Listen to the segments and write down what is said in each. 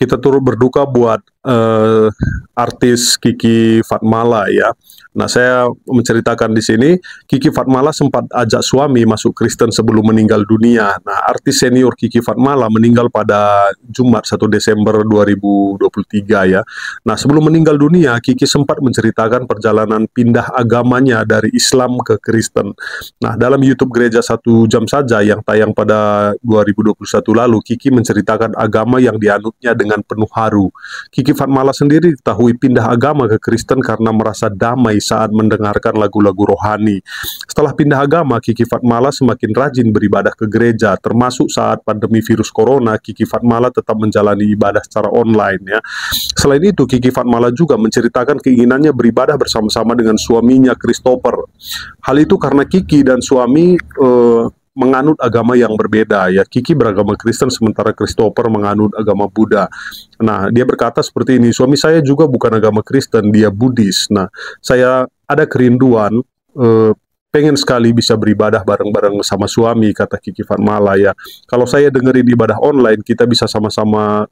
kita turut berduka buat artis Kiki Fatmala ya. Nah, saya menceritakan di sini, Kiki Fatmala sempat ajak suami masuk Kristen sebelum meninggal dunia. Nah, artis senior Kiki Fatmala meninggal pada Jumat 1 Desember 2023 ya. Nah, sebelum meninggal dunia, Kiki sempat menceritakan perjalanan pindah agamanya dari Islam ke Kristen. Nah, dalam YouTube Gereja 1 Jam Saja yang tayang pada 2021 lalu, Kiki menceritakan agama yang dianutnya dengan penuh haru. Kiki Fatmala sendiri diketahui pindah agama ke Kristen karena merasa damai saat mendengarkan lagu-lagu rohani. Setelah pindah agama, Kiki Fatmala semakin rajin beribadah ke gereja, termasuk saat pandemi virus corona. Kiki Fatmala tetap menjalani ibadah secara online ya. Selain itu, Kiki Fatmala juga menceritakan keinginannya beribadah bersama-sama dengan suaminya Christopher. Hal itu karena Kiki dan suami menganut agama yang berbeda ya. Kiki beragama Kristen sementara Christopher menganut agama Buddha. Nah, dia berkata seperti ini, suami saya juga bukan agama Kristen, dia Buddhis. Nah, saya ada kerinduan pengen sekali bisa beribadah bareng-bareng sama suami, kata Kiki Fatmala ya. Kalau saya dengerin ibadah online, kita bisa sama-sama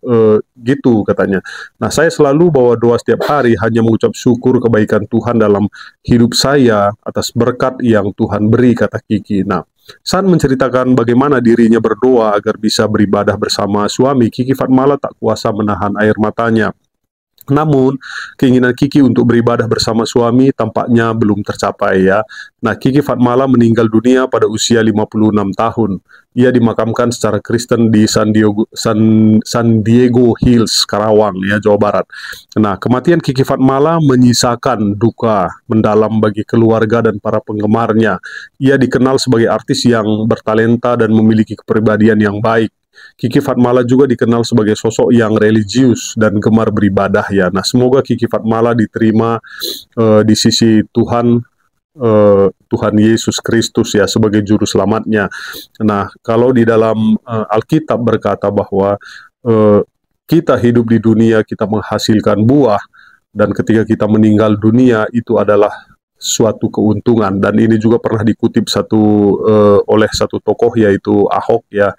gitu katanya. Nah, saya selalu bawa doa setiap hari, hanya mengucap syukur kebaikan Tuhan dalam hidup saya atas berkat yang Tuhan beri, kata Kiki. Nah, saat menceritakan bagaimana dirinya berdoa agar bisa beribadah bersama suami, Kiki Fatmala tak kuasa menahan air matanya. Namun, keinginan Kiki untuk beribadah bersama suami tampaknya belum tercapai ya. Nah, Kiki Fatmala meninggal dunia pada usia 56 tahun. Ia dimakamkan secara Kristen di San Diego Hills, Karawang ya, Jawa Barat. Nah, kematian Kiki Fatmala menyisakan duka mendalam bagi keluarga dan para penggemarnya. Ia dikenal sebagai artis yang bertalenta dan memiliki kepribadian yang baik. Kiki Fatmala juga dikenal sebagai sosok yang religius dan gemar beribadah ya. Nah, semoga Kiki Fatmala diterima di sisi Tuhan, Tuhan Yesus Kristus ya, sebagai juru selamatnya. Nah, kalau di dalam Alkitab berkata bahwa kita hidup di dunia, kita menghasilkan buah, dan ketika kita meninggal dunia itu adalah suatu keuntungan. Dan ini juga pernah dikutip oleh satu tokoh, yaitu Ahok ya,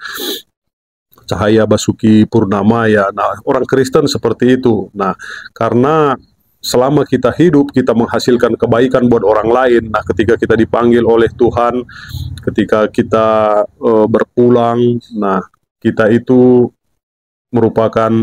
Cahaya Basuki Purnama ya. Nah, orang Kristen seperti itu. Nah, karena selama kita hidup, kita menghasilkan kebaikan buat orang lain. Nah, ketika kita dipanggil oleh Tuhan, ketika kita berpulang, nah, kita merupakan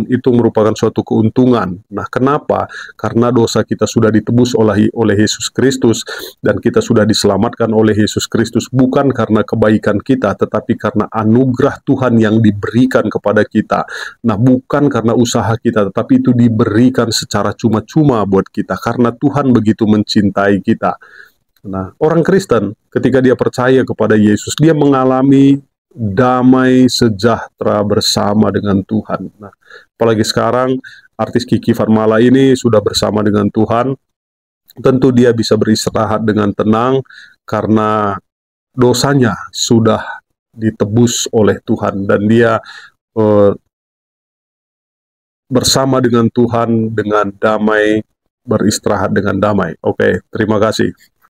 suatu keuntungan. Nah, kenapa? Karena dosa kita sudah ditebus oleh Yesus Kristus, dan kita sudah diselamatkan oleh Yesus Kristus, bukan karena kebaikan kita, tetapi karena anugerah Tuhan yang diberikan kepada kita. Nah, bukan karena usaha kita, tetapi itu diberikan secara cuma-cuma buat kita, karena Tuhan begitu mencintai kita. Nah, orang Kristen ketika dia percaya kepada Yesus, dia mengalami damai sejahtera bersama dengan Tuhan. Nah, apalagi sekarang artis Kiki Fatmala ini sudah bersama dengan Tuhan, tentu dia bisa beristirahat dengan tenang karena dosanya sudah ditebus oleh Tuhan, dan dia bersama dengan Tuhan dengan damai, beristirahat dengan damai. Oke, terima kasih.